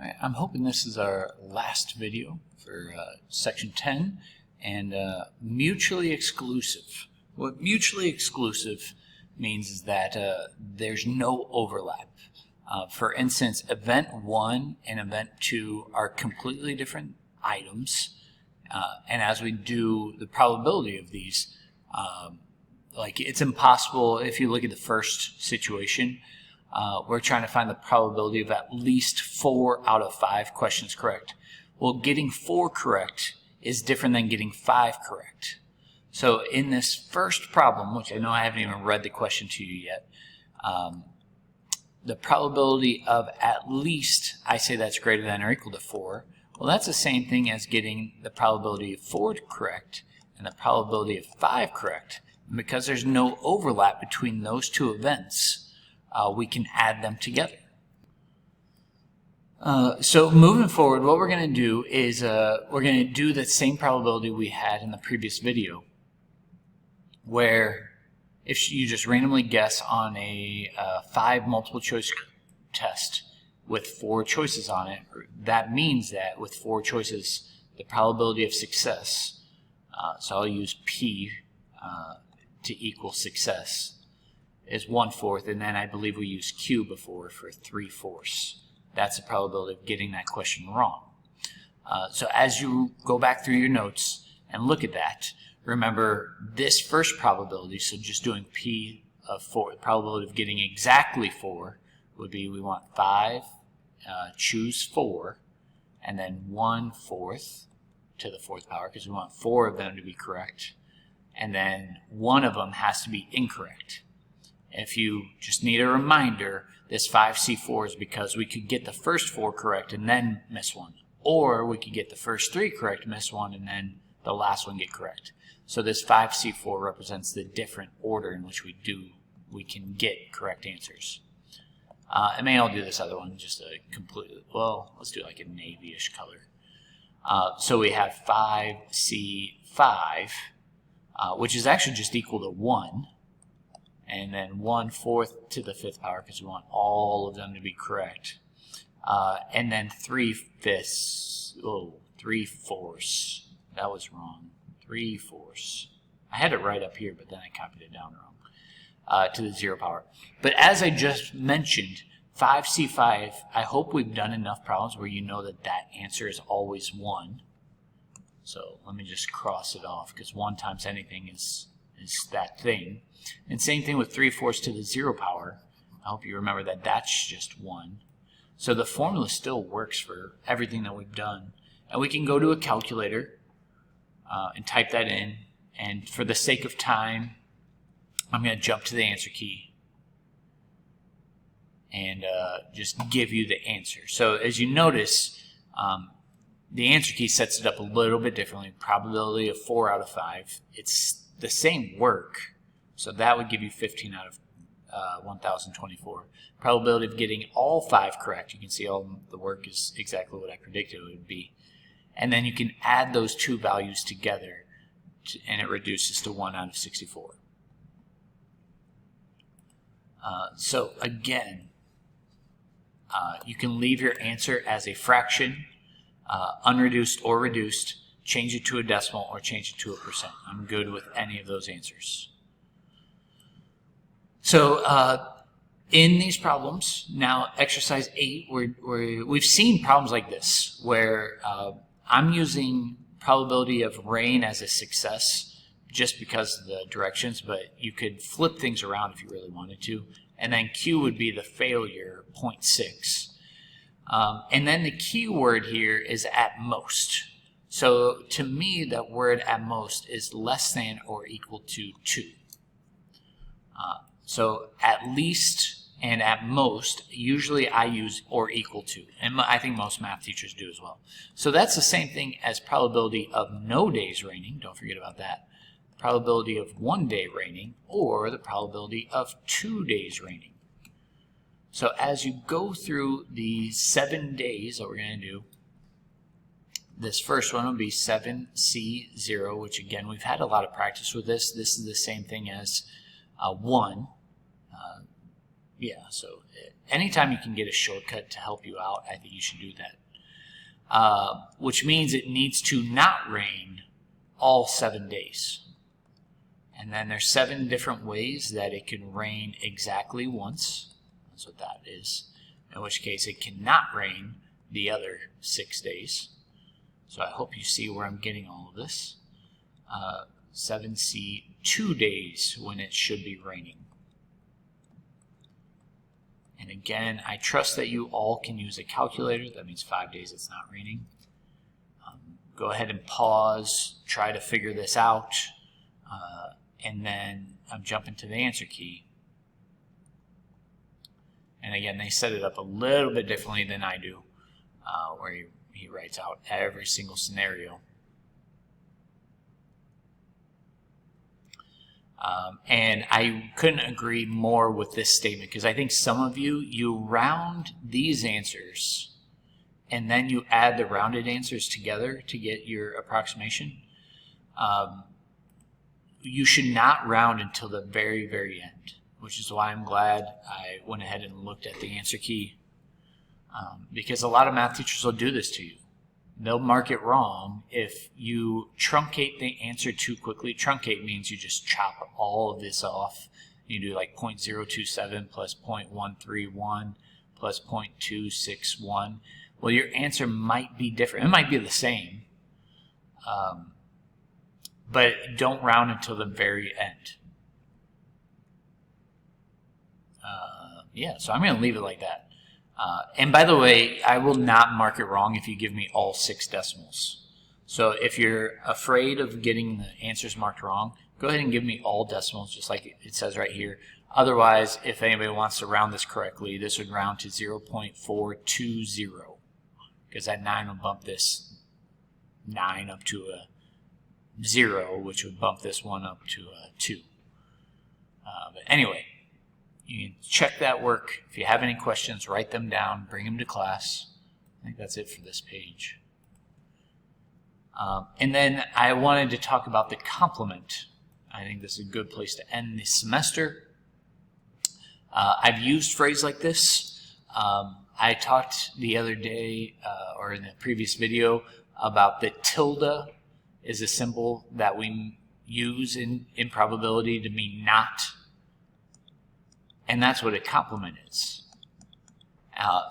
I'm hoping this is our last video for section 10 and mutually exclusive. What mutually exclusive means is that there's no overlap. For instance, event 1 and event 2 are completely different items, and as we do the probability of these, like it's impossible. If you look at the first situation, we're trying to find the probability of at least 4 out of 5 questions correct. Well, getting 4 correct is different than getting 5 correct. So in this first problem, which I know I haven't even read the question to you yet, the probability of at least, I say that's greater than or equal to 4. Well, that's the same thing as getting the probability of 4 correct and the probability of 5 correct. And because there's no overlap between those two events, we can add them together. So moving forward, what we're going to do is we're going to do the same probability we had in the previous video, where if you just randomly guess on a 5 multiple choice test with 4 choices on it, that means that with 4 choices, the probability of success, so I'll use P to equal success, is 1/4, and then I believe we used Q before for 3/4. That's the probability of getting that question wrong. So as you go back through your notes and look at that, remember this first probability, so just doing P of 4, the probability of getting exactly 4 would be we want 5, choose 4, and then 1/4 to the 4th power, because we want 4 of them to be correct, and then 1 of them has to be incorrect. If you just need a reminder, this 5C4 is because we could get the first 4 correct and then miss 1. Or we could get the first 3 correct, miss 1, and then the last one get correct. So this 5C4 represents the different order in which we can get correct answers. And maybe I'll do this other one, just a completely, well, let's do like a navy-ish color. So we have 5C5, which is actually just equal to 1. And then 1/4 to the 5th power, because we want all of them to be correct. And then 3/4. That was wrong. 3/4. I had it right up here, but then I copied it down wrong. To the 0 power. But as I just mentioned, 5C5, I hope we've done enough problems where you know that that answer is always 1. So let me just cross it off, because 1 times anything is that thing. And same thing with 3/4 to the 0 power. I hope you remember that that's just 1. So the formula still works for everything that we've done. And we can go to a calculator and type that in. And for the sake of time, I'm going to jump to the answer key and just give you the answer. So as you notice, the answer key sets it up a little bit differently. Probability of 4 out of 5. It's the same work. So that would give you 15 out of 1,024. Probability of getting all 5 correct. You can see all the work is exactly what I predicted it would be. And then you can add those two values together, and it reduces to 1 out of 64. So again, you can leave your answer as a fraction, unreduced or reduced, change it to a decimal, or change it to a percent. I'm good with any of those answers. So in these problems, now exercise 8, we've seen problems like this, where I'm using probability of rain as a success just because of the directions, but you could flip things around if you really wanted to. And then Q would be the failure, 0.6. And then the key word here is at most. So to me, that word at most is less than or equal to 2. So at least and at most, usually I use or equal to. And I think most math teachers do as well. So that's the same thing as probability of no days raining. Don't forget about that. Probability of 1 day raining, or the probability of 2 days raining. So as you go through the 7 days that we're going to do, this first one will be 7C0, which again, we've had a lot of practice with this. This is the same thing as 1. anytime you can get a shortcut to help you out, I think you should do that. Which means it needs to not rain all 7 days. And then there's 7 different ways that it can rain exactly once. That's what that is. In which case it cannot rain the other 6 days. So I hope you see where I'm getting all of this. 7C, 2 days when it should be raining. And again, I trust that you all can use a calculator. That means 5 days it's not raining. Go ahead and pause, try to figure this out, and then I'm jumping to the answer key. And again, they set it up a little bit differently than I do, where he writes out every single scenario. And I couldn't agree more with this statement, because I think some of you round these answers and then you add the rounded answers together to get your approximation. You should not round until the very, very end, which is why I'm glad I went ahead and looked at the answer key, because a lot of math teachers will do this to you. They'll mark it wrong if you truncate the answer too quickly. Truncate means you just chop all of this off. You do like 0.027 plus 0.131 plus 0.261. Well, your answer might be different. It might be the same, but don't round until the very end. Yeah, so I'm going to leave it like that. And by the way, I will not mark it wrong if you give me all 6 decimals. So if you're afraid of getting the answers marked wrong, go ahead and give me all decimals, just like it says right here. Otherwise, if anybody wants to round this correctly, this would round to 0.420, because that 9 will bump this 9 up to a 0, which would bump this 1 up to a 2. But anyway, you can check that work. If you have any questions, write them down, bring them to class. I think that's it for this page. And then I wanted to talk about the complement. I think this is a good place to end the semester. I've used phrase like this. I talked the other day, or in the previous video, about the tilde is a symbol that we use in probability to mean not. And that's what a complement is.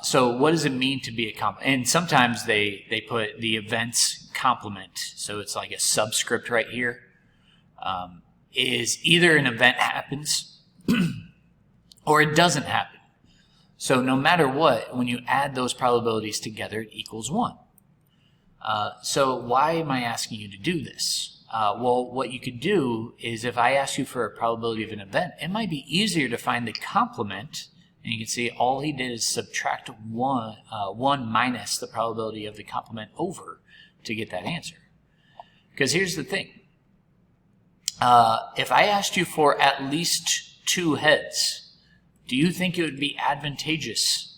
So what does it mean to be a complement? And sometimes they put the event's complement, so it's like a subscript right here, is either an event happens or it doesn't happen. So no matter what, when you add those probabilities together, it equals 1. So why am I asking you to do this? Well, what you could do is, if I ask you for a probability of an event, it might be easier to find the complement, and you can see all he did is subtract 1 minus the probability of the complement over to get that answer. Because here's the thing. If I asked you for at least 2 heads, do you think it would be advantageous?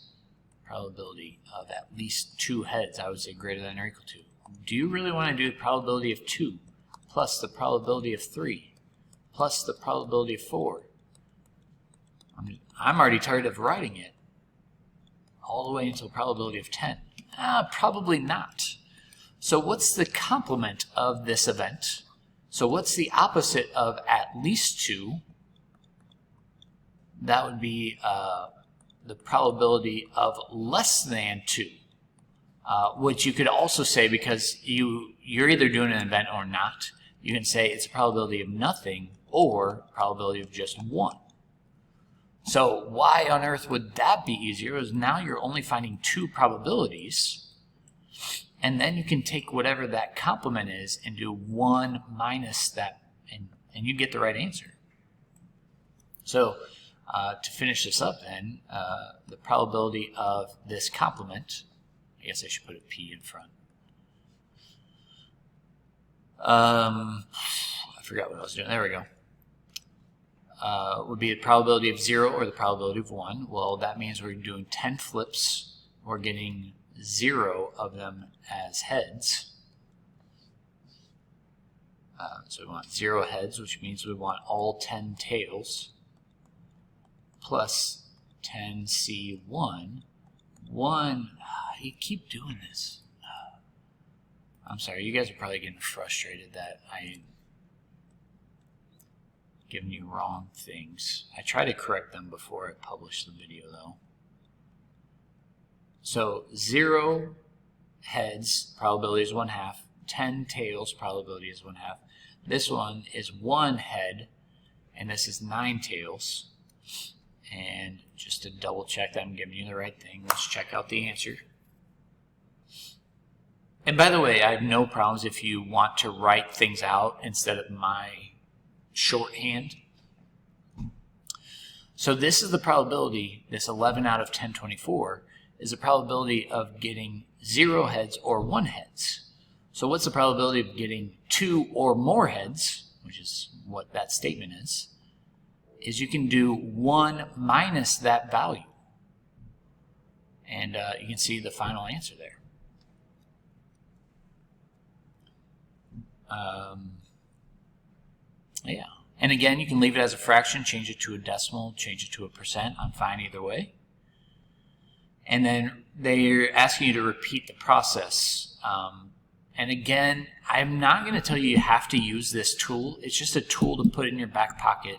Probability of at least 2 heads, I would say greater than or equal to. Do you really want to do the probability of 2 plus the probability of 3 plus the probability of 4? I'm already tired of writing it all the way until probability of 10. Probably not. So what's the complement of this event? So what's the opposite of at least 2? That would be the probability of less than 2, which you could also say, because you're either doing an event or not, you can say it's a probability of nothing or probability of just 1. So why on earth would that be easier? Is now you're only finding 2 probabilities, and then you can take whatever that complement is and do 1 minus that, and you get the right answer. So to finish this up then, the probability of this complement, I guess I should put a P in front. I forgot what I was doing. There we go. Would be the probability of 0 or the probability of 1. Well, that means we're doing 10 flips. We're getting 0 of them as heads. So we want 0 heads, which means we want all 10 tails, plus 10C1. 1, you keep doing this. I'm sorry, you guys are probably getting frustrated that I'm giving you wrong things. I try to correct them before I publish the video though. So 0 heads, probability is 1/2. 10 tails, probability is 1/2. This one is 1 head, and this is 9 tails. And just to double check that I'm giving you the right thing, let's check out the answer. And by the way, I have no problems if you want to write things out instead of my shorthand. So this is the probability, this 11 out of 1024, is the probability of getting 0 heads or 1 heads. So what's the probability of getting 2 or more heads, which is what that statement is you can do 1 minus that value. And you can see the final answer there. Yeah. And again, you can leave it as a fraction, change it to a decimal, change it to a percent. I'm fine either way. And then they're asking you to repeat the process. And again, I'm not going to tell you have to use this tool. It's just a tool to put in your back pocket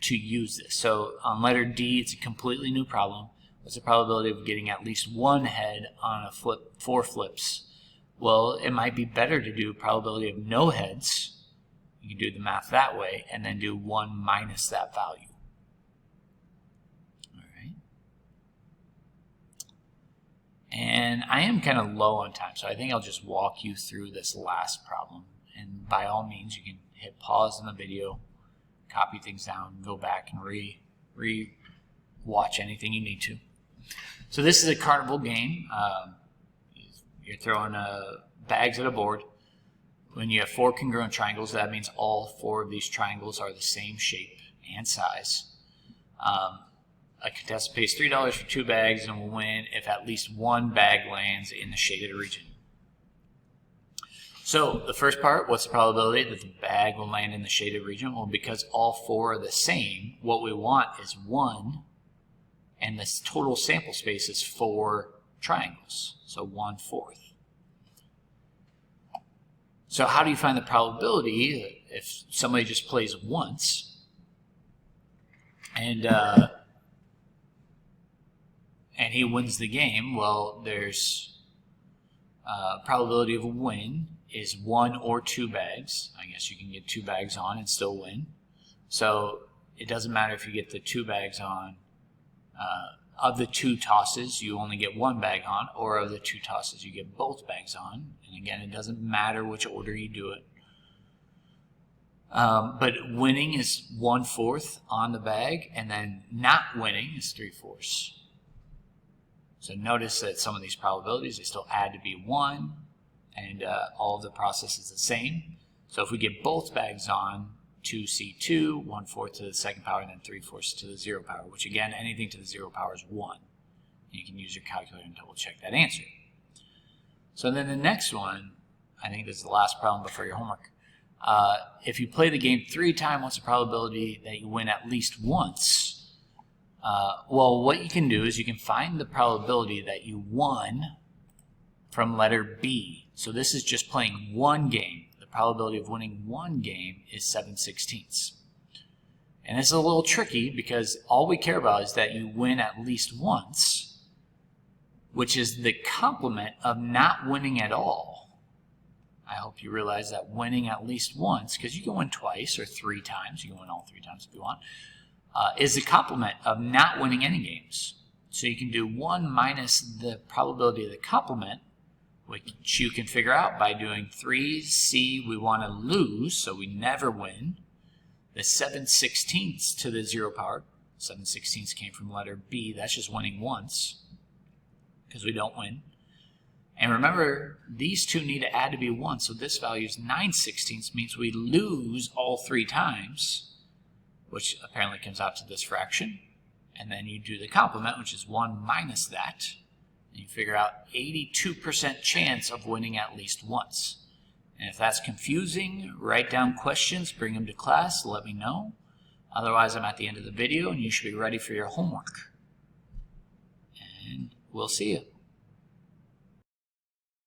to use this. So on letter D, it's a completely new problem. What's the probability of getting at least 1 head on a flip, 4 flips? Well, it might be better to do probability of no heads. You can do the math that way, and then do 1 minus that value. All right. And I am kind of low on time, so I think I'll just walk you through this last problem. And by all means, you can hit pause in the video, copy things down, go back and re-watch anything you need to. So this is a carnival game. You're throwing bags at a board. When you have 4 congruent triangles, that means all 4 of these triangles are the same shape and size. A contestant pays $3 for 2 bags and will win if at least 1 bag lands in the shaded region. So the first part, what's the probability that the bag will land in the shaded region? Well, because all 4 are the same, what we want is 1, and this total sample space is 4 triangles, so 1/4. So how do you find the probability if somebody just plays once and he wins the game? Well, there's probability of a win is 1 or 2 bags. I guess you can get 2 bags on and still win. So it doesn't matter if you get the 2 bags on. Of the 2 tosses, you only get 1 bag on, or of the 2 tosses, you get both bags on. And again, it doesn't matter which order you do it. But winning is 1/4 on the bag, and then not winning is 3/4. So notice that some of these probabilities, they still add to be 1, and all of the process is the same. So if we get both bags on, 2C2, 1/4 to the 2nd power, and then 3/4 to the 0 power, which again, anything to the 0 power is 1. You can use your calculator and double check that answer. So then the next one, I think this is the last problem before your homework. If you play the game 3 times, what's the probability that you win at least once? Well, what you can do is you can find the probability that you won from letter B. So this is just playing 1 game. The probability of winning 1 game is 7/16. And it's a little tricky because all we care about is that you win at least once, which is the complement of not winning at all. I hope you realize that winning at least once, because you can win twice or 3 times, you can win all 3 times if you want, is the complement of not winning any games. So you can do 1 minus the probability of the complement, which you can figure out by doing 3C, we want to lose, so we never win. The 7/16 to the 0 power, 7/16 came from letter B, that's just winning once, because we don't win. And remember, these 2 need to add to be 1, so this value is 9/16, means we lose all 3 times, which apparently comes out to this fraction. And then you do the complement, which is 1 minus that. And you figure out 82% chance of winning at least once. And if that's confusing, write down questions, bring them to class, let me know. Otherwise, I'm at the end of the video, and you should be ready for your homework. and we'll see you.